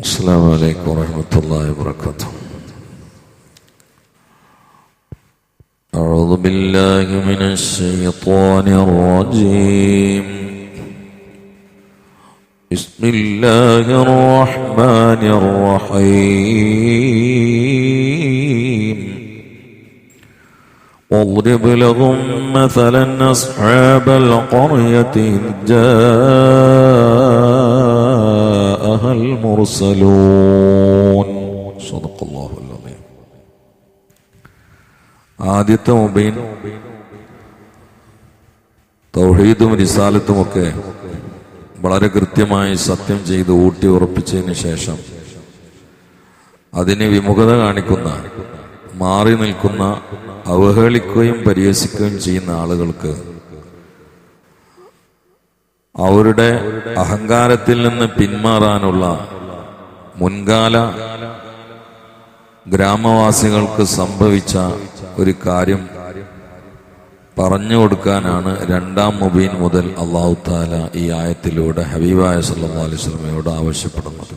السلام عليكم ورحمة الله وبركاته. أعوذ بالله من الشيطان الرجيم. بسم الله الرحمن الرحيم. واضرب لهم مثلا أصحاب القرية إذ جاءها المرسلون. صدق الله العظيم. ആദ്യത്തെ മുബീൻ തൗഹീദും റിസാലത്തുമൊക്കെ വളരെ കൃത്യമായി സത്യം ചെയ്ത് ഊട്ടി ഉറപ്പിച്ചതിന് ശേഷം അതിന് വിമുഖത കാണിക്കുന്ന, മാറി നിൽക്കുന്ന, അവഹേളിക്കുകയും പരിഹസിക്കുകയും ചെയ്യുന്ന ആളുകൾക്ക് അവരുടെ അഹങ്കാരത്തിൽ നിന്ന് പിന്മാറാനുള്ള മുൻകാല ഗ്രാമവാസികൾക്ക് സംഭവിച്ച ഒരു കാര്യം പറഞ്ഞു കൊടുക്കാനാണ് രണ്ടാം മുബീൻ മുതൽ അല്ലാഹു തആല ഈ ആയത്തിലൂടെ ഹബീബായ സല്ലല്ലാഹു അലൈഹി വസല്ലമയോട് ആവശ്യപ്പെടുന്നത്.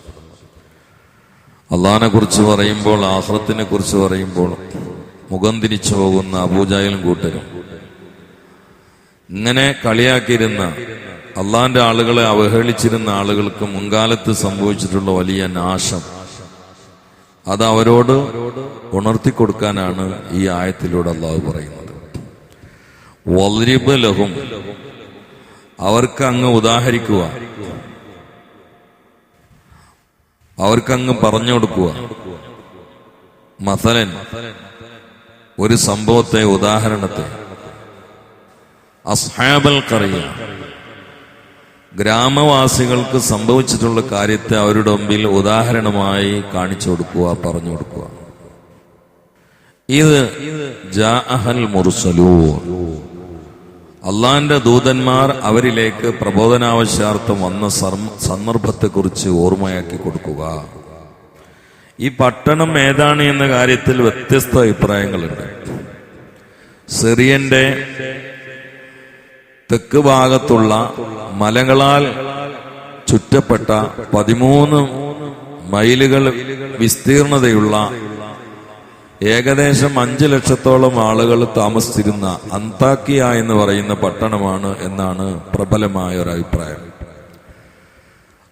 അള്ളാഹിനെ കുറിച്ച് പറയുമ്പോൾ, ആഖിറത്തിനെ കുറിച്ച് പറയുമ്പോൾ മുഖം തിരിച്ചു പോകുന്ന അബൂജഹലും കൂട്ടരും, ഇങ്ങനെ കളിയാക്കിയിരുന്ന അള്ളാഹിന്റെ ആളുകളെ അവഹേളിച്ചിരുന്ന ആളുകൾക്ക് മുൻകാലത്ത് സംഭവിച്ചിട്ടുള്ള വലിയ നാശം അത് അവരോട് ഉണർത്തിക്കൊടുക്കാനാണ് ഈ ആയത്തിലൂടെ അള്ളാഹു പറയുന്നത്. വദ്രിബ് ലഹും, അവർക്ക് അങ്ങ് ഉദാഹരിക്കുക, അവർക്കങ്ങ് പറഞ്ഞു കൊടുക്കുക. മസലൻ, ഒരു സംഭവത്തെ, ഉദാഹരണത്തെ. അസ്ഹാബൽ ഖറിയ, ഗ്രാമവാസികൾക്ക് സംഭവിച്ചിട്ടുള്ള കാര്യത്തെ അവരുടെ മുമ്പിൽ ഉദാഹരണമായി കാണിച്ചു കൊടുക്കുക, പറഞ്ഞു കൊടുക്കുക. ഇത് ജാഅഹൽ മുർസലൂൻ, അള്ളാന്റെ ദൂതന്മാർ അവരിലേക്ക് പ്രബോധനാവശ്യാർത്ഥം വന്ന സന്ദർഭത്തെക്കുറിച്ച് ഓർമ്മയാക്കി കൊടുക്കുക. ഈ പട്ടണം ഏതാണ് എന്ന കാര്യത്തിൽ വ്യത്യസ്ത അഭിപ്രായങ്ങളുണ്ട്. സിറിയന്റെ തെക്ക് ഭാഗത്തുള്ള മലകളാൽ ചുറ്റപ്പെട്ട 13 മൈലുകൾ വിസ്തീർണതയുള്ള ഏകദേശം 5 ലക്ഷത്തോളം ആളുകൾ താമസിച്ചിരുന്ന അന്താക്കിയ എന്ന് പറയുന്ന പട്ടണമാണ് എന്നാണ് പ്രബലമായ ഒരു അഭിപ്രായം.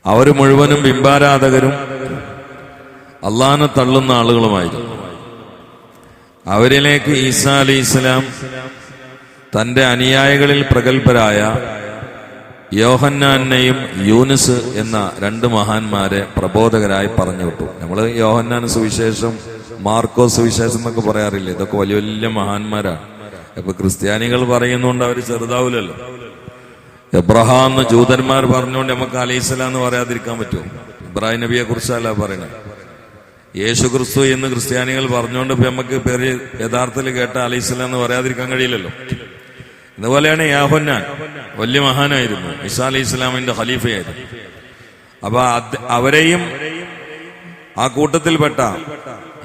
അവർ മുഴുവനും ബിംബാരാധകരും അള്ളാഹിനെ തള്ളുന്ന ആളുകളുമായിരുന്നു. അവരിലേക്ക് ഈസാ അലൈഹിസ്സലാം തന്റെ അനുയായികളിൽ പ്രഗത്ഭരായ യോഹന്നാനെയും യൂനുസ് എന്ന 2 മഹാന്മാരെ പ്രബോധകരായി പറഞ്ഞു വിട്ടു. നമ്മൾ യോഹന്നാൻ സുവിശേഷം, മാർക്കോസ് സുവിശേഷം എന്നൊക്കെ പറയാറില്ലേ? ഇതൊക്കെ വലിയ വലിയ മഹാന്മാരാണ്. ഇപ്പൊ ക്രിസ്ത്യാനികൾ പറയുന്നോണ്ട് അവർ ചെറുതാവില്ലല്ലോ. എബ്രഹാം എന്ന് ജൂതന്മാർ പറഞ്ഞുകൊണ്ട് നമുക്ക് അലൈഹിസ്സലാം എന്ന് പറയാതിരിക്കാൻ പറ്റുമോ? ഇബ്രാഹിം നബിയെ കുറിച്ചല്ല പറയണേ. യേശു ക്രിസ്തു എന്ന് ക്രിസ്ത്യാനികൾ പറഞ്ഞുകൊണ്ട് ഇപ്പൊ നമുക്ക് പേര് യഥാർത്ഥത്തിൽ കേട്ട അലൈഹിസ്സലാം എന്ന് പറയാതിരിക്കാൻ കഴിയില്ലല്ലോ. ഇതുപോലെയാണ് യോഹന്നാൻ, വലിയ മഹാനായിരുന്നു, ഈസാ അലൈഹി ഇസ്ലാമിന്റെ ഖലീഫയായിരുന്നു. അപ്പൊ അവരെയും ആ കൂട്ടത്തിൽപ്പെട്ട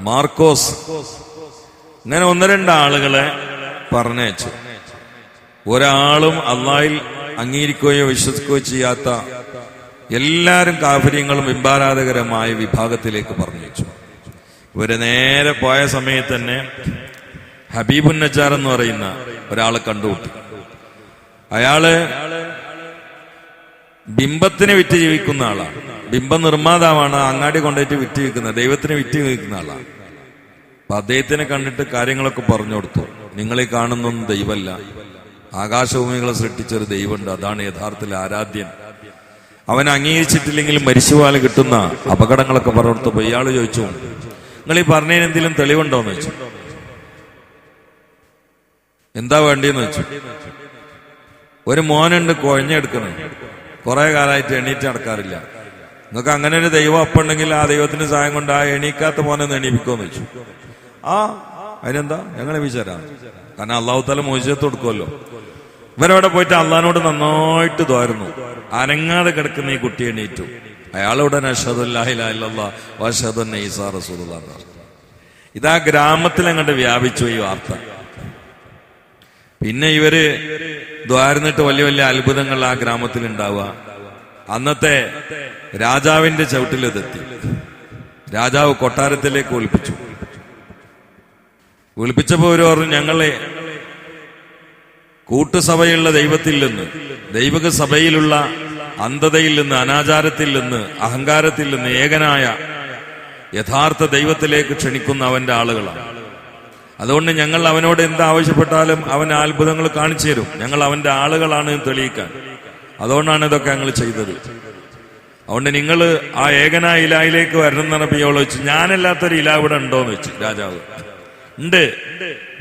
മാർക്കോസ്, ഇങ്ങനെ 1-2 ആളുകളെ പറഞ്ഞയച്ചു. ഒരാളും അള്ളാഹിൽ അംഗീകരിക്കുകയോ വിശ്വസിക്കുകയോ ചെയ്യാത്ത എല്ലാവരും കാഫര്യങ്ങളും ബിംബാരാധകരമായ വിഭാഗത്തിലേക്ക് പറഞ്ഞയച്ചു. ഇവരെ നേരെ പോയ സമയത്ത് തന്നെ ഹബീബുൻ നജ്ജാർ എന്ന് പറയുന്ന ഒരാളെ കണ്ടുമുട്ടി. അയാള് ബിംബത്തിന് വിറ്റ് ജീവിക്കുന്ന ആളാണ്. ബിംബ നിർമ്മാതാവാണ്. അങ്ങാടി കൊണ്ടുപോയിട്ട് വിറ്റ് വിൽക്കുന്ന, ദൈവത്തിന് വിറ്റ് വിൽക്കുന്ന ആളാണ്. അപ്പൊ അദ്ദേഹത്തിനെ കണ്ടിട്ട് കാര്യങ്ങളൊക്കെ പറഞ്ഞു കൊടുത്തു. നിങ്ങളീ കാണുന്നൊന്നും ദൈവമല്ല, ആകാശഭൂമികളെ സൃഷ്ടിച്ചൊരു ദൈവമുണ്ട്, അതാണ് യഥാർത്ഥത്തിൽ ആരാധ്യൻ. അവൻ അംഗീകരിച്ചിട്ടില്ലെങ്കിൽ മരിച്ചുപോലെ കിട്ടുന്ന അപകടങ്ങളൊക്കെ പറഞ്ഞു കൊടുത്തപ്പോ ഇയാള് ചോദിച്ചു, നിങ്ങൾ ഈ പറഞ്ഞതിന് എന്തെങ്കിലും തെളിവുണ്ടോന്ന് ചോദിച്ചു. എന്താ വേണ്ടിയെന്ന് വെച്ചു. ഒരു മോനുണ്ട്, കുഴഞ്ഞെടുക്കണം, കുറെ കാലമായിട്ട് എണീറ്റ് നടക്കാറില്ല. നിങ്ങൾക്ക് അങ്ങനെ ഒരു ദൈവം അപ്പുണ്ടെങ്കിൽ ആ ദൈവത്തിന്റെ സഹായം കൊണ്ട് ആ എണീക്കാത്ത മോനൊന്ന് എണീപ്പിക്കുമെന്ന് വെച്ചു. അതിനെന്താ, ഞങ്ങളെ വിചാരാണ്. കാരണം അള്ളാഹു തആല മോചിതത്ത് കൊടുക്കുമല്ലോ. ഇവരവിടെ പോയിട്ട് അള്ളാഹിനോട് നന്നായിട്ട് ദ്വാരുന്നു. അനങ്ങാതെ കിടക്കുന്ന ഈ കുട്ടി എണീറ്റു. അയാളുടനെ അശ്ഹദു അല്ലാ ഇലാഹ ഇല്ലല്ലാഹ് വ അശ്ഹദു അന്ന ഈസാ റസൂലുള്ളാഹ്. ഇതാ ഗ്രാമത്തിൽ അങ്ങോട്ട് വ്യാപിച്ചു ഈ വാർത്ത. പിന്നെ ഇവര് ദ്വാരുന്നിട്ട് വലിയ വലിയ അത്ഭുതങ്ങൾ ആ ഗ്രാമത്തിൽ ഉണ്ടാവുക. അന്നത്തെ രാജാവിന്റെ ചവിട്ടിലെത്തി. രാജാവ് കൊട്ടാരത്തിലേക്ക് വിളിപ്പിച്ചപ്പോ ഒരു പറഞ്ഞു, ഞങ്ങളെ കൂട്ടുസഭയുള്ള ദൈവത്തിൽ നിന്ന്, ദൈവിക സഭയിലുള്ള അന്ധതയിൽ നിന്ന്, അനാചാരത്തിൽ നിന്ന്, അഹങ്കാരത്തിൽ നിന്ന് ഏകനായ യഥാർത്ഥ ദൈവത്തിലേക്ക് ക്ഷണിക്കുന്ന അവന്റെ ആളുകളാണ്. അതുകൊണ്ട് ഞങ്ങൾ അവനോട് എന്താവശ്യപ്പെട്ടാലും അവൻ അത്ഭുതങ്ങൾ കാണിച്ചു തരും. ഞങ്ങൾ അവന്റെ ആളുകളാണ് തെളിയിക്കാൻ. അതുകൊണ്ടാണ് ഇതൊക്കെ ഞങ്ങൾ ചെയ്തത്. അതുകൊണ്ട് നിങ്ങൾ ആ ഏകനായ ഇലാഹിലേക്ക് വരണം എന്ന് പറഞ്ഞപ്പോൾ വെച്ചു, ഞാനല്ലാത്തൊരു ഇലാ ഇവിടെ ഉണ്ടോന്ന് വെച്ചു രാജാവ്. ഉണ്ട്.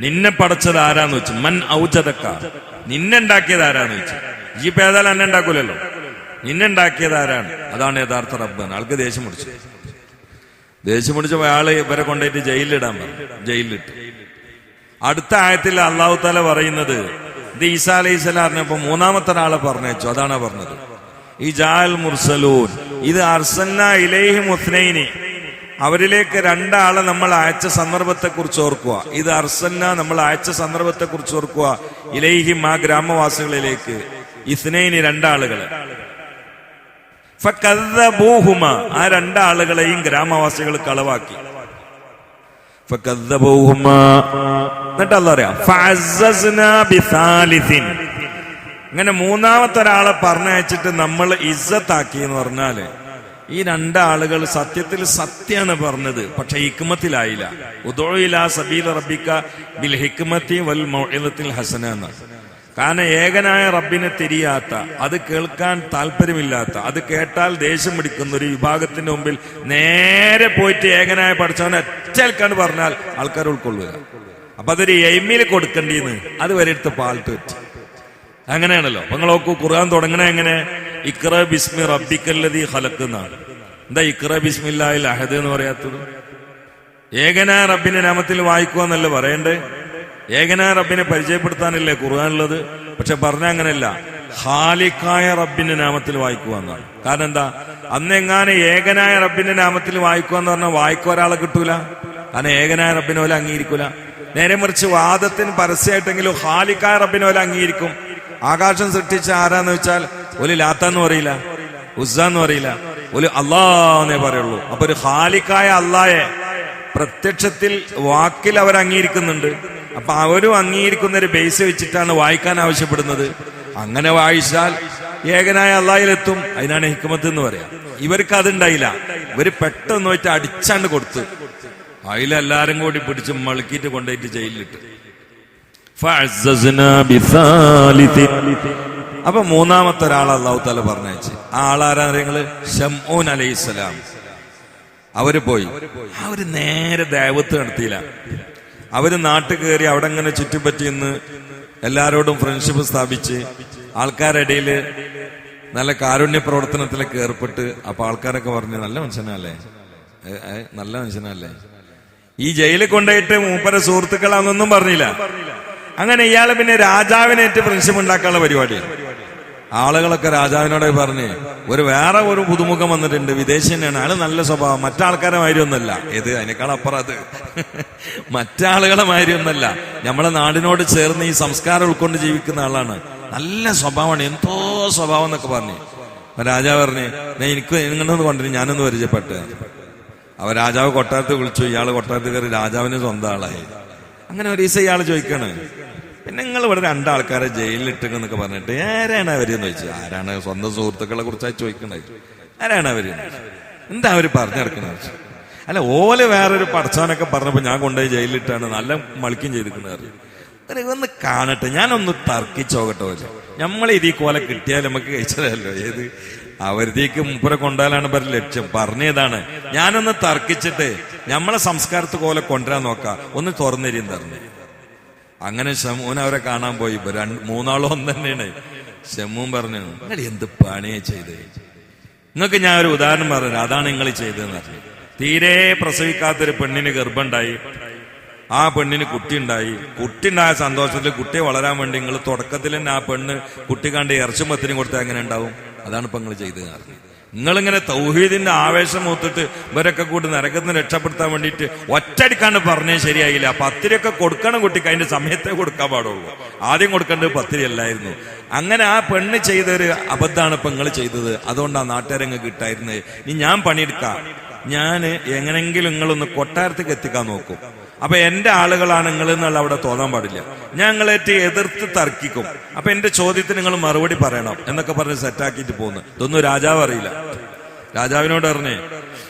നിന്നെ പടച്ചത് ആരാന്ന് വെച്ചു. മൻ ഔജദക്ക, നിന്നെ ഉണ്ടാക്കിയത് ആരാന്ന് വെച്ചു. ഈ പേതാൽ എന്നെ ഉണ്ടാക്കൂലല്ലോ, നിന്നെ ഉണ്ടാക്കിയത് ആരാണ്? അതാണ് യഥാർത്ഥ റബ്ബാണ്. ആൾക്ക് ദേഷ്യം പിടിച്ചപ്പോ അയാള് ഇവരെ കൊണ്ടുപോയിട്ട് ജയിലിലിടാൻ പറഞ്ഞു. ജയിലിലിട്ട് അടുത്ത ആയത്തിൽ അള്ളാഹു താല പറയുന്നത്, ഇത് ഈസാ അലൈഹി സ്വലാം അറിഞ്ഞപ്പോ മൂന്നാമത്തെ ഒരാളെ പറഞ്ഞേച്ചു. അതാണ് പറഞ്ഞത്, ഈ ജാൽ മുർസലൂൻ, ഇത് അർസൽനാ ഇലൈഹിം ഉസ്നൈനി, അവരിലേക്ക് രണ്ടാളെ നമ്മൾ അയച്ച സന്ദർഭത്തെ കുറിച്ച് ഓർക്കുക. ഇത് അർസൽന, നമ്മൾ അയച്ച സന്ദർഭത്തെ കുറിച്ച് ഓർക്കുക. ഇലൈഹിം, ആ ഗ്രാമവാസികളിലേക്ക്, ഇസ്നൈനി, രണ്ടാളുകളെ. ഫകദ്ദബൂഹുമ, ആ രണ്ടാളുകളെയും ഗ്രാമവാസികൾ കളവാക്കി. ഫകദ്ദബൂഹുമ, എന്നിട്ട് അല്ലാഹു പറയാ ഫഅസ്സസ്നാ ബിസാലിസിൻ, ഇങ്ങനെ മൂന്നാമത്തെ ഒരാളെ പറഞ്ഞയച്ചിട്ട് നമ്മൾ ഇസ്സത്താക്കി എന്ന് പറഞ്ഞാല്, ഈ രണ്ടാളുകൾ സത്യത്തിൽ സത്യാണ് പറഞ്ഞത്, പക്ഷെ ഹിക്മത്തിലായില്ല. ഉദൂ ഇലാ സബീൽ റബ്ബിക ബിൽ ഹിക്മത്തി വൽ മൗഇദത്തിൽ ഹസന എന്നാണ്. കാരണം ഏകനായ റബ്ബിനെ തിരിയാത്ത, അത് കേൾക്കാൻ താല്പര്യമില്ലാത്ത, അത് കേട്ടാൽ ദേഷ്യം പിടിക്കുന്ന ഒരു വിഭാഗത്തിന്റെ മുമ്പിൽ നേരെ പോയിട്ട് ഏകനായ പഠിച്ചവനെ ഒറ്റൽക്കാണ് പറഞ്ഞാൽ ആൾക്കാർ ഉൾക്കൊള്ളുക. അപ്പൊ അതൊരു എയിമിൽ കൊടുക്കേണ്ടിന്ന് അത് വരെ എടുത്ത് പാൽട്ട് വെച്ച്. അങ്ങനെയാണല്ലോ. അപ്പൊ നിങ്ങൾ നോക്കൂ, ഖുർആൻ തുടങ്ങണ എങ്ങനെ? ഇഖ്റ ബിസ്മി റബ്ബിക്കല്ലദീ ഖലഖ് എന്നാണ്. എന്താ ഇഖ്റ ബിസ്മില്ലാഹിൽ അഹദ് എന്ന് പറയാത്തത്? ഏകനായ റബ്ബിന്റെ നാമത്തിൽ വായിക്കുക എന്നല്ലേ പറയണ്ടേ? ഏകനായ റബ്ബിനെ പരിചയപ്പെടുത്താനല്ലേ ഖുർആനുള്ളത്? പക്ഷെ പറഞ്ഞ അങ്ങനെയല്ല, ഖാലിഖായ റബ്ബിന്റെ നാമത്തിൽ വായിക്കുക എന്നാണ്. കാരണം എന്താ? അന്നെങ്ങാനും ഏകനായ റബ്ബിന്റെ നാമത്തിൽ വായിക്കുക എന്ന് പറഞ്ഞാൽ വായിക്കുക ഒരാളെ കിട്ടൂല. കാരണം ഏകനായ റബ്ബിനെ പോലെ അംഗീകരിക്കൂല. നേരെ മറിച്ച് വാദത്തിന് പരസ്യമായിട്ടെങ്കിലും ഖാലിഖായ റബ്ബിനെ പോലെ അംഗീകരിക്കും. ആകാശം സൃഷ്ടിച്ച ആരാന്ന് വെച്ചാൽ ഒരു ലാത്താന്ന് പറയില്ല, ഉസ്സാന്ന് പറയില്ല, ഒരു അള്ളാന്നേ പറയുള്ളൂ. അപ്പൊ ഒരു ഖാലിഖായ അള്ളായെ പ്രത്യക്ഷത്തിൽ വാക്കിൽ അവർ അംഗീകരിക്കുന്നുണ്ട്. അപ്പൊ അവരും അംഗീകരിക്കുന്ന ഒരു ബേസ് വെച്ചിട്ടാണ് വായിക്കാൻ ആവശ്യപ്പെടുന്നത്. അങ്ങനെ വായിച്ചാൽ ഏകനായ അള്ളാഹിലെത്തും. അതിനാണ് ഹിക്മത്ത് എന്ന് പറയാം. ഇവർക്ക് അതുണ്ടായില്ല. ഇവര് പെട്ടെന്ന് വെച്ച് അടിച്ചാണ്ട് കൊടുത്ത് അതിലെല്ലാരും കൂടി പിടിച്ച് മളുക്കിയിട്ട് കൊണ്ടുപോയിട്ട് ജയിലിലിട്ട്. അപ്പൊ മൂന്നാമത്തെ ഒരാൾ അള്ളാഹു താല പറഞ്ഞയച്ച്. ആ ആളാരാ നിങ്ങള്? ശംഊൻ അലൈഹിസ്സലാം. അവര് പോയി. അവര് നേരെ ദഅവത്ത് നടത്തിയില്ല. അവര് നാട്ടിൽ കയറി അവിടെ ഇങ്ങനെ ചുറ്റിപ്പറ്റി നിന്ന് എല്ലാരോടും ഫ്രണ്ട്ഷിപ്പ് സ്ഥാപിച്ച് ആൾക്കാരുടെ ഇടയിൽ നല്ല കാരുണ്യ പ്രവർത്തനത്തിലൊക്കെ ഏർപ്പെട്ട്. അപ്പൊ ആൾക്കാരൊക്കെ പറഞ്ഞു, നല്ല മനുഷ്യനല്ലേ, നല്ല മനുഷ്യനല്ലേ. ഈ ജയിലിൽ കൊണ്ടുപോയിട്ട് മൂപ്പര സുഹൃത്തുക്കളാന്നൊന്നും പറഞ്ഞില്ല. അങ്ങനെ ഇയാള് പിന്നെ രാജാവിനേറ്റ് ഫ്രണ്ട്ഷിപ്പ് ഉണ്ടാക്കാനുള്ള പരിപാടിയാണ്. ആളുകളൊക്കെ രാജാവിനോട് പറഞ്ഞ്, വേറെ ഒരു പുതുമുഖം വന്നിട്ടുണ്ട്, വിദേശി തന്നെയാണ്, അയാൾ നല്ല സ്വഭാവം, മറ്റാൾക്കാരെ മാതിരി ഒന്നല്ല. ഏത് അതിനേക്കാൾ അപ്പുറം അത് മറ്റാളുകളെ മാതിരി ഒന്നല്ല, നമ്മളെ നാടിനോട് ചേർന്ന് ഈ സംസ്കാരം ഉൾക്കൊണ്ട് ജീവിക്കുന്ന ആളാണ്, നല്ല സ്വഭാവമാണ്, എന്തോ സ്വഭാവം എന്നൊക്കെ പറഞ്ഞു. അപ്പൊ രാജാവ് പറഞ്ഞ്, എനിക്ക് നിങ്ങളൊന്ന് കൊണ്ടുവരും, ഞാനൊന്ന് പരിചയപ്പെട്ട്. അവ രാജാവ് കൊട്ടാരത്തിൽ വിളിച്ചു. ഇയാള് കൊട്ടാരത്തിൽ കയറി രാജാവിന് സ്വന്തം ആളായി. അങ്ങനെ ഒരു ദിവസം ഇയാൾ ചോദിക്കാണ്, പിന്നെ നിങ്ങൾ ഇവിടെ രണ്ടാൾക്കാരെ ജയിലിലിട്ടെന്നൊക്കെ പറഞ്ഞിട്ട് ആരാണ് അവരെന്ന് ചോദിച്ചു. ആരാണ്? സ്വന്തം സുഹൃത്തുക്കളെ കുറിച്ചായി ചോദിക്കണ്ടായി. ആരാണ് അവര്? എന്താ അവര് പറഞ്ഞിറക്കുന്നത്? അല്ല, ഓല് വേറൊരു പടച്ചാനൊക്കെ പറഞ്ഞപ്പോ ഞാൻ കൊണ്ടുപോയി ജയിലിലിട്ടാണ്, നല്ല മളിക്കും ചെയ്തിരിക്കുന്നത്. ഒന്ന് കാണട്ടെ, ഞാനൊന്ന് തർക്കിച്ചോകട്ടെ. പോലെ നമ്മൾ ഇതീ കോല കിട്ടിയാൽ നമുക്ക് കഴിച്ചതല്ലോ. ഏത് അവരുതേക്ക് മുപ്പരെ കൊണ്ടാലാണ് ഇവരുടെ ലക്ഷ്യം. പറഞ്ഞതാണ്, ഞാനൊന്ന് തർക്കിച്ചിട്ട് നമ്മളെ സംസ്കാരത്ത് കോല കൊണ്ടുവരാൻ നോക്കാം, ഒന്ന് തുറന്നെരിയും തറഞ്ഞു. അങ്ങനെ ശമൂൻ അവരെ കാണാൻ പോയി. മൂന്നാളും ഒന്ന് തന്നെയാണ്. ശമൂൻ പറഞ്ഞു, നിങ്ങൾ എന്ത് പണിയെ ചെയ്ത്? നിങ്ങൾക്ക് ഞാൻ ഒരു ഉദാഹരണം പറഞ്ഞു, അതാണ് നിങ്ങൾ ചെയ്തതെന്ന് പറഞ്ഞു. തീരെ പ്രസവിക്കാത്തൊരു പെണ്ണിന് ഗർഭമുണ്ടായി. ആ പെണ്ണിന് കുട്ടിയുണ്ടായി. കുട്ടിയുണ്ടായ സന്തോഷത്തിൽ കുട്ടിയെ വളരാൻ വേണ്ടി നിങ്ങൾ തുടക്കത്തിൽ തന്നെ ആ പെണ്ണ് കുട്ടി കണ്ട് ഇറച്ചും പത്തിനും കൊടുത്താൽ എങ്ങനെ ഉണ്ടാവും? അതാണ് ഇപ്പൊ നിങ്ങൾ ചെയ്തതെന്ന് പറഞ്ഞു. നിങ്ങളിങ്ങനെ തൗഹീദിന്റെ ആവേശം മൂത്തിട്ട് ഇവരൊക്കെ കൂടി നരകത്തിന് രക്ഷപ്പെടുത്താൻ വേണ്ടിയിട്ട് ഒറ്റടിക്കാണ്ട് പറഞ്ഞേ ശരിയായില്ല. പത്തിരിയൊക്കെ കൊടുക്കണം കുട്ടിക്ക്, അതിന്റെ സമയത്തെ കൊടുക്കാൻ പാടുള്ളൂ. ആദ്യം കൊടുക്കേണ്ടത് പത്തിരി അല്ലായിരുന്നു. അങ്ങനെ ആ പെണ്ണ് ചെയ്തൊരു അബദ്ധമാണ് ഇപ്പൊ നിങ്ങൾ ചെയ്തത്, അതുകൊണ്ടാണ് നാട്ടുകാരങ്ങ് കിട്ടായിരുന്നത്. ഇനി ഞാൻ പണിയെടുക്കാം, ഞാൻ എങ്ങനെങ്കിലും നിങ്ങളൊന്ന് കൊട്ടാരത്തേക്ക് എത്തിക്കാൻ നോക്കും. അപ്പൊ എന്റെ ആളുകളാണ് നിങ്ങൾ എന്നുള്ള അവിടെ തോന്നാൻ പാടില്ല. ഞാൻ നിങ്ങളേറ്റ് എതിർത്ത് തർക്കിക്കും. അപ്പൊ എന്റെ ചോദ്യത്തിന് നിങ്ങൾ മറുപടി പറയണം എന്നൊക്കെ പറഞ്ഞ് സെറ്റാക്കിയിട്ട് പോകുന്നു. ഇതൊന്നും രാജാവ് അറിയില്ല. രാജാവിനോട് പറഞ്ഞേ,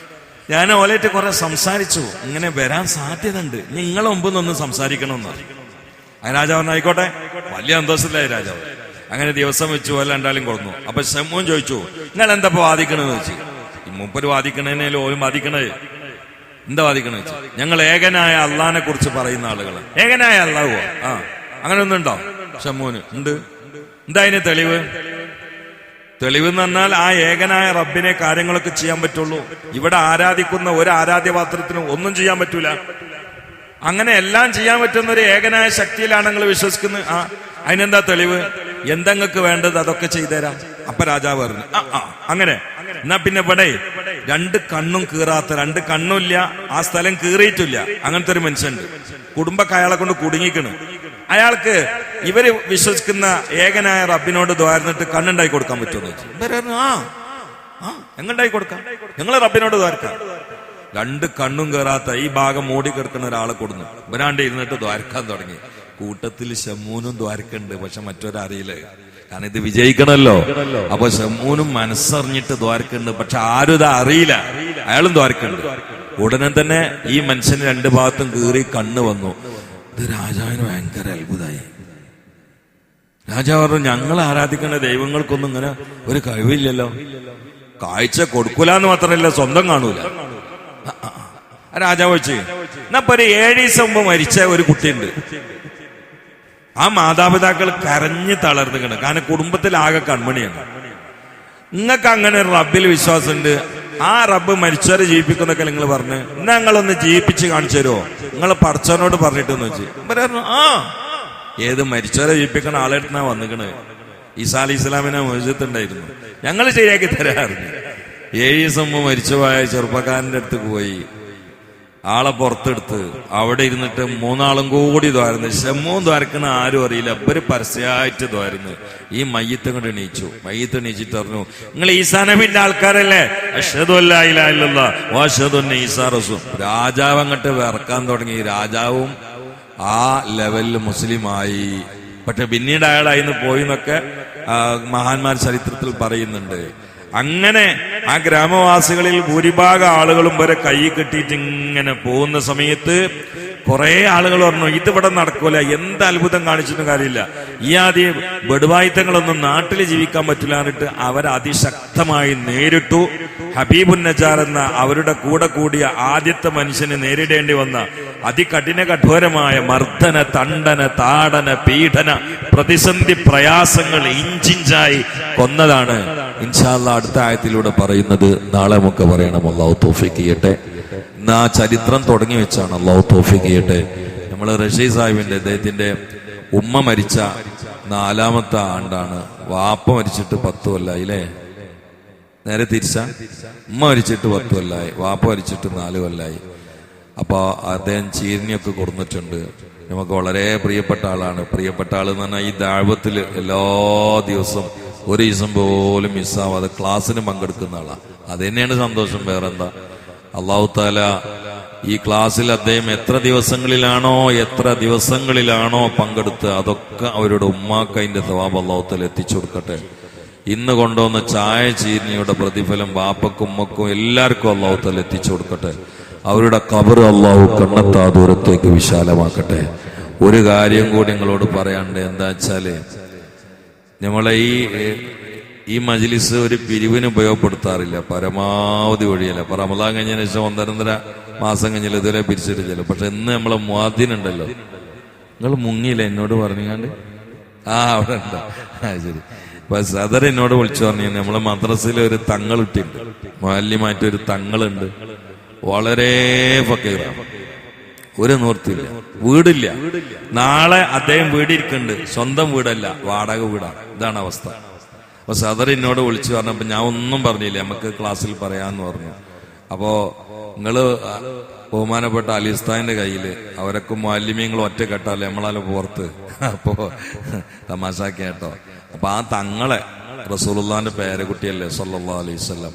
ഞാൻ ഓലേറ്റ് കുറെ സംസാരിച്ചു, ഇങ്ങനെ വരാൻ സാധ്യത ഉണ്ട്, നിങ്ങളെ മുമ്പ് നിന്ന് സംസാരിക്കണമെന്ന് പറഞ്ഞു. ആ രാജാവ് പറഞ്ഞു ആയിക്കോട്ടെ. വലിയ സന്തോഷത്തിലായി രാജാവ്. അങ്ങനെ ദിവസം വെച്ചു ഓല രണ്ടാളും കൊടുന്നു. അപ്പൊ ശമ്മൂൻ ചോദിച്ചു, നിങ്ങൾ എന്താ വാദിക്കണെന്ന് വെച്ച്. ഈ മൂപ്പര് വാദിക്കണേലും ഓലും വാദിക്കണേ, എന്താ വാദിക്കണ വെച്ചു. ഞങ്ങൾ ഏകനായ അള്ളാഹിനെ കുറിച്ച് പറയുന്ന ആളുകൾ. ഏകനായ അള്ളാഹുവോ? ആ, അങ്ങനെ ഒന്നുണ്ടോ? ശമ്മൂന് ഉണ്ട്. എന്താ അതിന് തെളിവ്? തെളിവ് എന്ന് പറഞ്ഞാൽ ആ ഏകനായ റബ്ബിനെ കാര്യങ്ങളൊക്കെ ചെയ്യാൻ പറ്റുള്ളൂ. ഇവിടെ ആരാധിക്കുന്ന ഒരു ആരാധ്യപാത്രത്തിനും ഒന്നും ചെയ്യാൻ പറ്റൂല. അങ്ങനെ എല്ലാം ചെയ്യാൻ പറ്റുന്ന ഒരു ഏകനായ ശക്തിയിലാണ് നിങ്ങൾ വിശ്വസിക്കുന്നത്. ആ, അതിനെന്താ തെളിവ്? എന്തെങ്ങൾക്ക് വേണ്ടത് അതൊക്കെ ചെയ്തുതരാം. അപ്പൊ രാജാവ് പറഞ്ഞു, അങ്ങനെ എന്നാ പിന്നെ ഇവിടെ രണ്ട് കണ്ണും കീറാത്ത, രണ്ട് കണ്ണുമില്ല, ആ സ്ഥലം കീറിയിട്ടില്ല, അങ്ങനത്തെ ഒരു മനുഷ്യനുണ്ട്. കുടുംബക്ക് അയാളെ കൊണ്ട് കുടുങ്ങിക്കണ്. അയാൾക്ക് ഇവര് വിശ്വസിക്കുന്ന ഏകനായ റബ്ബിനോട് ദ്വാരന്നിട്ട് കണ്ണുണ്ടായി കൊടുക്കാൻ പറ്റുമെന്ന് വെച്ചു. ഇവര് പറഞ്ഞു, എങ്ങുണ്ടായി കൊടുക്കാം, ഞങ്ങള് റബ്ബിനോട് ദ്വാരക്കാം. രണ്ട് കണ്ണും കയറാത്ത ഈ ഭാഗം മൂടി കിടക്കുന്ന ഒരാളെ കൊടുന്നു. ഇവരാണ്ട് ഇരുന്നിട്ട് ദ്വാരക്കാൻ തുടങ്ങി. കൂട്ടത്തിൽ ശമ്മൂനും ദ്വാരക്കുണ്ട്, പക്ഷെ മറ്റൊരറിയില്ല. കാരണം ഇത് വിജയിക്കണല്ലോ. അപ്പൊ ശമ്മൂനും മനസ്സറിഞ്ഞിട്ട് ദ്വാരക്കുണ്ട്, പക്ഷെ ആരും ഇത് അറിയില്ല. അയാളും ദ്വാരക്കുണ്ട്. ഉടനെ തന്നെ ഈ മനുഷ്യന് രണ്ട് ഭാഗത്തും കീറി കണ്ണ് വന്നു. ഇത് രാജാവിന് ഭയങ്കര അത്ഭുതമായി. രാജാവ് പറഞ്ഞു, ഞങ്ങൾ ആരാധിക്കുന്ന ദൈവങ്ങൾക്കൊന്നും ഇങ്ങനെ ഒരു കഴിവില്ലല്ലോ. കാഴ്ച കൊടുക്കൂലെന്ന് മാത്രമല്ല, സ്വന്തം കാണൂല. രാജാവ് വെച്ച് എന്നപ്പൊ ഒരു 7 ദിവസം മുമ്പ് മരിച്ച ഒരു കുട്ടിയുണ്ട്. ആ മാതാപിതാക്കൾ കരഞ്ഞ് തളർന്നിക്കണം. കാരണം കുടുംബത്തിലാകെ കൺമണിയാണ്. നിങ്ങൾക്ക് അങ്ങനെ റബ്ബിൽ വിശ്വാസമുണ്ട്, ആ റബ്ബ് മരിച്ചവരെ ജീവിപ്പിക്കുന്നൊക്കെ നിങ്ങൾ പറഞ്ഞ്, എന്നാ ഞങ്ങളൊന്ന് ജീവിപ്പിച്ച് കാണിച്ചു തരുമോ, നിങ്ങൾ പടച്ചവനോട് പറഞ്ഞിട്ടെന്ന് വെച്ച്. പറഞ്ഞു, ഏത് മരിച്ചവരെ ജീവിപ്പിക്കുന്ന ആളെടുത്താ വന്നിക്കണ്. ഈസാ അലൈഹി ഇസ്ലാമിനെ മസ്ജിദുണ്ടായിരുന്നു, ഞങ്ങൾ ശരിയാക്കി തരാറുണ്ട്. 7 ദിവസം മുമ്പ് മരിച്ചുപോയ ചെറുപ്പക്കാരന്റെ അടുത്ത് പോയി ആളെ പുറത്തെടുത്ത് അവിടെ ഇരുന്നിട്ട് 3 ആളും കൂടി ദ്വാരുന്നു. ശമ്മൂൻ ദ്വാരക്കണ ആരും അറിയില്ല, ഇവര് പരസ്യമായിട്ട് ദ്വാരുന്നു. ഈ മയ്യത്ത് കൊണ്ട് എണീച്ചു. മയ്യത്ത് എണീച്ചിട്ട് പറഞ്ഞു, നിങ്ങൾ ഈസാ നബിന്റെ ആൾക്കാരല്ലേ? അശ്ഹദു അല്ലാ ഇലാഹ ഇല്ലല്ലാഹ് വ അശ്ഹദു അന്ന ഈസാ റസൂൽ. രാജാവ് അങ്ങോട്ട് വിറക്കാൻ തുടങ്ങി. രാജാവും ആ ലെവലിൽ മുസ്ലിമായി. പക്ഷെ പിന്നീട് അയാൾ അതിന് പോയി എന്നൊക്കെ മഹാന്മാർ ചരിത്രത്തിൽ പറയുന്നുണ്ട്. അങ്ങനെ ആ ഗ്രാമവാസികളിൽ ഭൂരിഭാഗം ആളുകളും വരെ കൈ കെട്ടിയിട്ട് ഇങ്ങനെ പോകുന്ന സമയത്ത് കുറെ ആളുകൾ പറഞ്ഞു, ഇതിവിടെ നടക്കൂല, എന്ത് അത്ഭുതം കാണിച്ചിട്ടും കാര്യമില്ല, ഈ ആദ്യം ബെടുവായുധങ്ങളൊന്നും നാട്ടിൽ ജീവിക്കാൻ പറ്റില്ല എന്നിട്ട് അവർ അതിശക്തമായി നേരിട്ടു. ഹബീബുൻ നജാർ എന്ന അവരുടെ കൂടെ കൂടിയ ആദ്യത്തെ മനുഷ്യന് നേരിടേണ്ടി വന്ന അതികഠിന കഠോരമായ മർദ്ദന, തണ്ടന, താടന, പീഡന, പ്രതിസന്ധി, പ്രയാസങ്ങൾ ഇഞ്ചിഞ്ചായി കൊന്നതാണ് ഇൻഷാ അല്ലാഹ് അടുത്ത ആയത്തിലൂടെ പറയുന്നത്. നാളെ നമുക്ക് പറയണം. അല്ലാഹു തൗഫീഖ് ചെയ്യട്ടെ. ഇന്ന് ആ ചരിത്രം തുടങ്ങി വെച്ചാണ്. അല്ലാഹു തൗഫീഖ് ചെയ്യട്ടെ. നമ്മൾ റഷീദ് സാഹിബിന്റെ അദ്ദേഹത്തിന്റെ ഉമ്മ മരിച്ച 4ാമത്തെ ആണ്ടാണ്. വാപ്പ മരിച്ചിട്ട് 10 കൊല്ലായി അല്ലേ? നേരെ തിരിച്ച, ഉമ്മ മരിച്ചിട്ട് 10 കൊല്ലായി, വാപ്പ മരിച്ചിട്ട് 4 കൊല്ലായി. അപ്പൊ അദ്ദേഹം ചീരണിയൊക്കെ കൊടുത്തിട്ടുണ്ട്. നമുക്ക് വളരെ പ്രിയപ്പെട്ട ആളാണ്. പ്രിയപ്പെട്ട ആൾ എന്ന് പറഞ്ഞാൽ ഈ ദഅവത്തിൽ എല്ലാ ദിവസവും ഒരു ദിവസം പോലും മിസ്സാവാതെ ക്ലാസ്സിന് പങ്കെടുക്കുന്ന ആളാണ്. അത് തന്നെയാണ് സന്തോഷം, വേറെന്താ. അല്ലാഹു തആല ഈ ക്ലാസ്സിൽ അദ്ദേഹം എത്ര ദിവസങ്ങളിലാണോ പങ്കെടുത്ത് അതൊക്കെ അവരുടെ ഉമ്മാക്ക് അതിന്റെ സവാബ് അല്ലാഹു തആല എത്തിച്ചു കൊടുക്കട്ടെ. ഇന്ന് കൊണ്ടുവന്ന ചായ ചീരണിയുടെ പ്രതിഫലം ബാപ്പക്കും ഉമ്മക്കും എല്ലാവർക്കും അല്ലാഹു തആല എത്തിച്ചു കൊടുക്കട്ടെ. അവരുടെ ഖബർ അല്ലാഹു കണ്ണെത്താ ദൂരത്തേക്ക് വിശാലമാക്കട്ടെ. ഒരു കാര്യം കൂടി നിങ്ങളോട് പറയാണ്ട്, എന്താ വെച്ചാല് നമ്മളെ ഈ മജ്ലിസ് ഒരു പിരിവിന് ഉപയോഗപ്പെടുത്താറില്ല, പരമാവധി വഴിയല്ല. അപ്പൊ റമദാൻ കഴിഞ്ഞതിന് ശേഷം 1.5 മാസം കഴിഞ്ഞാൽ ഇതുവരെ പിരിച്ചിട്ടില്ല. പക്ഷെ ഇന്ന് നമ്മളെ മുഅദ്ദിനുണ്ടല്ലോ, നിങ്ങൾ മുങ്ങിയില്ല എന്നോട് പറഞ്ഞാണ്ട്. അവിടെ ഉണ്ടോ? ശരി. അപ്പൊ സദർ എന്നോട് വിളിച്ചു പറഞ്ഞു, നമ്മളെ മദ്രസയിൽ ഒരു തങ്ങളുട്ടിണ്ട്, മുഅല്ലിമായിട്ട് ഒരു തങ്ങളുണ്ട്, വളരെ ഫക്കീറാണ്, ഒരു നിവൃത്തിയില്ല, വീടില്ല. നാളെ അദ്ദേഹം വീടിരിക്കുന്നുണ്ട്, സ്വന്തം വീടല്ല, വാടക വീടാണ്. ഇതാണ് അവസ്ഥ. അപ്പൊ സദർ എന്നോട് വിളിച്ചു പറഞ്ഞപ്പോ ഞാൻ ഒന്നും പറഞ്ഞില്ല, നമുക്ക് ക്ലാസ്സിൽ പറയാന്ന് പറഞ്ഞു. അപ്പോ നിങ്ങള് ബഹുമാനപ്പെട്ട അലിസ്ഥാന്റെ കയ്യില് അവരൊക്കെ മാലിന്യങ്ങൾ ഒറ്റ കെട്ടാല്ലേ നമ്മളാല് പുറത്ത്. അപ്പോ തമാശാക്കി കേട്ടോ. അപ്പൊ ആ തങ്ങളെ റസൂലുള്ളാന്റെ പേരക്കുട്ടിയല്ലേ സല്ലല്ലാഹു അലൈഹി വസല്ലം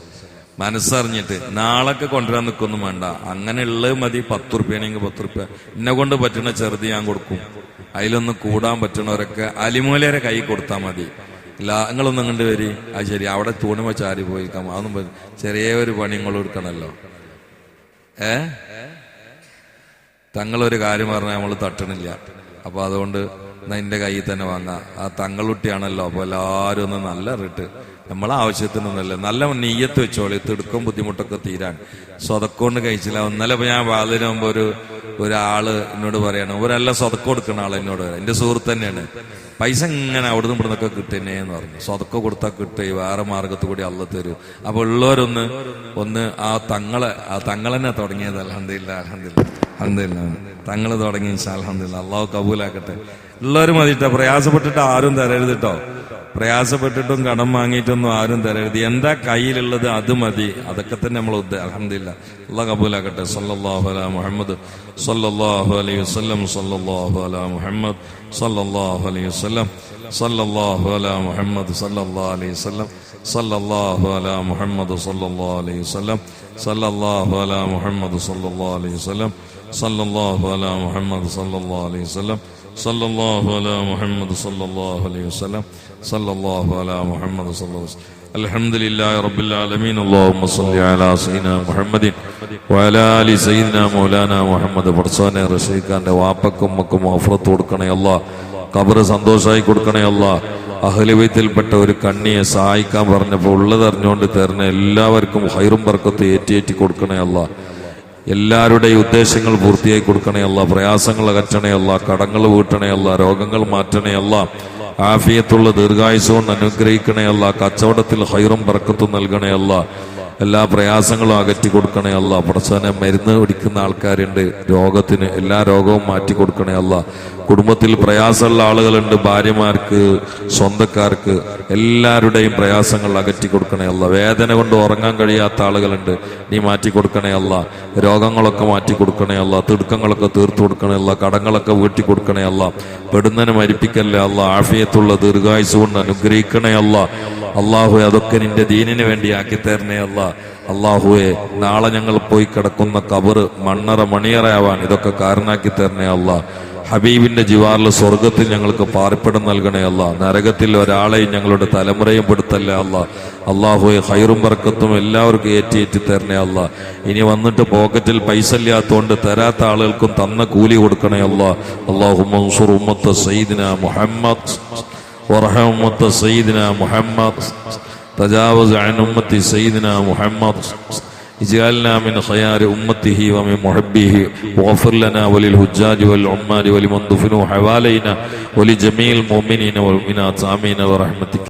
മനസ്സറിഞ്ഞിട്ട് നാളൊക്കെ കൊണ്ടുവരാൻ നിൽക്കൊന്നും വേണ്ട, അങ്ങനെ ഉള്ളത് മതി, 10 ഉറുപ്പ്യാണെങ്കിൽ 10 ഉറുപ്പ്യ എന്നെ കൊണ്ട് പറ്റുന്ന ചെറുത് ഞാൻ കൊടുക്കും, അതിലൊന്ന് കൂടാൻ പറ്റുന്നവരൊക്കെ അലിമൂലരെ കൈ കൊടുത്താൽ മതി. ഇല്ല നിങ്ങളൊന്നും കണ്ടു വരി, അത് ശരി അവിടെ തൂണുമ്പോ ചാരി പോയിക്കാം, അതൊന്നും ചെറിയ ഒരു പണി നിങ്ങൾ കൊടുക്കണല്ലോ. തങ്ങളൊരു കാര്യം പറഞ്ഞാൽ നമ്മൾ തട്ടണില്ല. അപ്പൊ അതുകൊണ്ട് എന്റെ കയ്യിൽ തന്നെ വാങ്ങാം. ആ തങ്ങളുട്ടിയാണല്ലോ, അപ്പൊ എല്ലാരും ഒന്ന് നല്ല റിട്ട് നമ്മളെ ആവശ്യത്തിനൊന്നല്ല, നല്ല നെയ്യത്ത് വെച്ചോളി, തിടുക്കം ബുദ്ധിമുട്ടൊക്കെ തീരാൻ. സ്വതക്കൊണ്ട് കഴിച്ചില്ല. ഇന്നലെ ഇപ്പൊ ഞാൻ വാതിന് മുമ്പ് ഒരാള് എന്നോട് പറയാണ്, ഒരല്ല സ്വതക്ക കൊടുക്കുന്ന ആൾ എന്നോട് പറയാം, എന്റെ സുഹൃത്ത് തന്നെയാണ്, പൈസ ഇങ്ങനെ അവിടുന്ന് ഇവിടുന്നൊക്കെ കിട്ടുന്നേന്ന് പറഞ്ഞു. സ്വതക്ക കൊടുത്താൽ കിട്ടേ, വേറെ മാർഗത്ത് കൂടി അള്ള തരൂ. അപ്പൊ ഉള്ളവരൊന്ന് ആ തങ്ങളെന്നെ തുടങ്ങിയത്. അൽഹംദുലില്ലാഹ് തങ്ങള് തുടങ്ങി. അൽഹംദുലില്ലാഹ് അള്ളാഹു കബൂലാക്കട്ടെ. ഉള്ളവര് മതിട്ടോ, പ്രയാസപ്പെട്ടിട്ട് ആരും തരരുത് കേട്ടോ. പ്രയാസപ്പെട്ടിട്ടും കടം വാങ്ങിയിട്ടൊന്നും ആരും തരരുത്. എന്താ കയ്യിലുള്ളത് അത് മതി, അതൊക്കെ തന്നെ നമ്മൾ അൽഹംദുലില്ലാഹ് അള്ളാഹു കബൂലാക്കട്ടെ. സല്ലല്ലാഹു അലാ മുഹമ്മദ് സല്ലല്ലാഹു അലൈഹി വസല്ലം സല്ലല്ലാഹു അലാ മുഹമ്മദ് സല്ലല്ലാഹു അലൈഹി വസല്ലം സല്ലല്ലാഹു അലാ മുഹമ്മദ് സല്ലല്ലാഹു അലൈഹി വസല്ലം സല്ലല്ലാഹു അലാ മുഹമ്മദ് സല്ലല്ലാഹു അലൈഹി വസല്ലം സല്ലല്ലാഹു അലാ മുഹമ്മദ് സല്ലല്ലാഹു അലൈഹി വസല്ലം സല്ലല്ലാഹു അലാ മുഹമ്മദ് സല്ലല്ലാഹു അലൈഹി വസല്ലം സല്ലല്ലാഹു അലാ മുഹമ്മദ് സല്ലല്ലാഹു അലൈഹി വസല്ലം സല്ലല്ലാഹു അലാ മുഹമ്മദ് സല്ലല്ലാഹു അലൈഹി വസല്ലം. അൽഹംദുലില്ലാഹി റബ്ബിൽ ആലമീൻ. അല്ലാഹുമ്മ സ്വല്ലി അലാ സയ്യിദിനാ മുഹമ്മദിൻ വഅലാ ആലി സയ്യിദിനാ മൗലാനാ മുഹമ്മദ്. പർസാനെ റഷീഖാന്റെ വാപ്പക്കും ഉമ്മക്കും മഗ്ഫിറത്ത് കൊടുക്കണേ അല്ലാഹ്, ഖബർ സന്തോഷമായി കൊടുക്കണേ അല്ലാഹ്. അഹ്ലു ബൈത്തിൽപ്പെട്ട ഒരു കണ്ണിയെ സഹായിക്കാൻ പറഞ്ഞപ്പോൾ ഉള്ളതറിഞ്ഞുകൊണ്ട് തരുന്ന എല്ലാവർക്കും ഹൈറും ബർക്കത്ത് ഏറ്റി കൊടുക്കണേ അല്ലാഹ്. എല്ലാവരുടെയും ഉദ്ദേശങ്ങൾ പൂർത്തിയായി കൊടുക്കണേ അല്ലാഹ്. പ്രയാസങ്ങൾ അകറ്റണേ അല്ലാഹ്, കടങ്ങൾ വീട്ടണേ അല്ലാഹ്, രോഗങ്ങൾ മാറ്റണേ അല്ലാഹ്. ആഫിയത്തുള്ള ദീർഘായുസ് കൊണ്ട് അനുഗ്രഹിക്കണേ അല്ലാഹ്. കച്ചവടത്തിൽ ഹൈറും ബർക്കത്തും നൽകണേ അല്ലാഹ്. എല്ലാ പ്രയാസങ്ങളും അകറ്റി കൊടുക്കണേ അല്ലാഹ്. പടച്ചോനെ മരുന്ന് പിടിക്കുന്ന ആൾക്കാരുണ്ട് രോഗത്തിന്, എല്ലാ രോഗവും മാറ്റി കൊടുക്കണേ അല്ലാഹ്. കുടുംബത്തിൽ പ്രയാസമുള്ള ആളുകളുണ്ട്, ഭാര്യമാർക്ക്, സ്വന്തക്കാർക്ക്, എല്ലാവരുടെയും പ്രയാസങ്ങൾ അകറ്റി കൊടുക്കണേ അല്ലാഹ്. വേദന കൊണ്ട് ഉറങ്ങാൻ കഴിയാത്ത ആളുകളുണ്ട്, നീ മാറ്റി കൊടുക്കണേ അല്ലാഹ്. രോഗങ്ങളൊക്കെ മാറ്റി കൊടുക്കണേ അല്ലാഹ്. തിടുക്കങ്ങളൊക്കെ തീർത്തു കൊടുക്കണേ അല്ലാഹ്. കടങ്ങളൊക്കെ വീട്ടി കൊടുക്കണേ അല്ലാഹ്. പെടുന്നതിന് മരിപ്പിക്കല്ലേ അല്ലാഹ്. ആഫിയത്തുള്ള ദീർഘായുസ് കൊണ്ട് അനുഗ്രഹിക്കണേ അല്ലാഹ്. അള്ളാഹുവെ അതൊക്കെ നിന്റെ ദീനിന് വേണ്ടി ആക്കി തരണേ അല്ലാഹ്. അള്ളാഹുവെ നാളെ ഞങ്ങൾ പോയി കിടക്കുന്ന ഖബർ മണ്ണറ മണിയറയാവാൻ ഇതൊക്കെ കാരണാക്കി തരണേ അല്ലാഹ്. ഹബീബിന്റെ ജിവാറിൽ സ്വർഗത്തിൽ ഞങ്ങൾക്ക് പാർപ്പിടം നൽകണേ അല്ലാഹ്. നരകത്തിൽ ഒരാളെയും ഞങ്ങളുടെ തലമുറയും പെടുത്തല്ലേ അല്ലാഹ്. അള്ളാഹുവെ ഹൈറും ബർക്കത്തും എല്ലാവർക്കും ഏറ്റി തരണേ അല്ലാഹ്. ഇനി വന്നിട്ട് പോക്കറ്റിൽ പൈസ ഇല്ലാത്തതുകൊണ്ട് തരാത്ത ആളുകൾക്കും തന്ന കൂലി കൊടുക്കണേ അല്ലാഹ്. അല്ലാഹുമ്മ അൻസുർ ഉമ്മത്ത സയ്യിദിനാ മുഹമ്മദ് وارحم أمة سيدنا محمد تجاوز عن أمة سيدنا محمد اجعلنا من خيار أمته ومن محبه واغفر لنا وللحجاج والعمال ولمن دفنوا حوالينا ولجميع المؤمنين والمؤمنات آمين برحمتك.